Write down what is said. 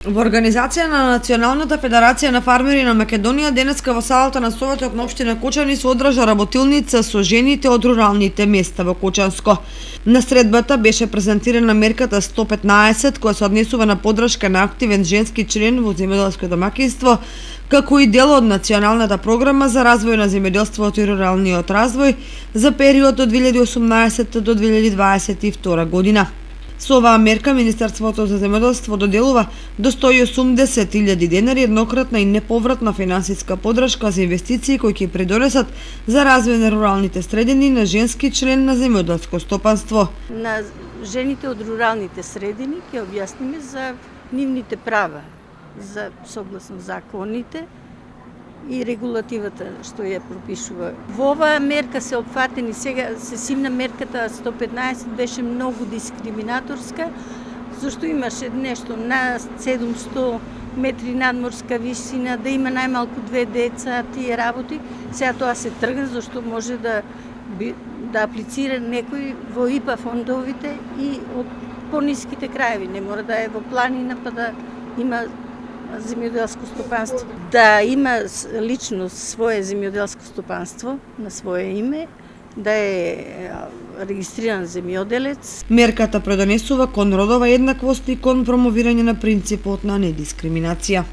Во организација на Националната федерација на фармери на Македонија денеска во салата на Советот на општина Кочани се одржа работилница со жените од руралните места во Кочанско. На средбата беше презентирана мерката 115 која се однесува на поддршка на активен женски член во земјоделско домаќинство, како и дел од Националната програма за развој на земјоделството и руралниот развој за период од 2018 до 2022 година. Со оваа мерка Министерството за земјоделство доделува до 180.000 денари еднократна и неповратна финансиска поддршка за инвестиции кои ќе придонесат за развој на руралните средини на женски член на земјоделско стопанство. На жените од руралните средини ќе објасниме за нивните права, за согласно законите и регулативата што ја пропишува. Во оваа мерка се опфатени сега се симна мерката 115 беше многу дискриминаторска, зашто имаше нешто на 700 метри надморска висина, да има најмалку 2 деца, тие работи. Сега тоа се тргна зашто може да аплицира некој во ИПА фондовите и од пониските краеви, не мора да е во планина па да има земјоделско стопанство. Да има лично свое земјоделско стопанство на свое име, да е регистриран земјоделец. Мерката предонесува кон родова еднаквост и кон промовирање на принципот на недискриминација.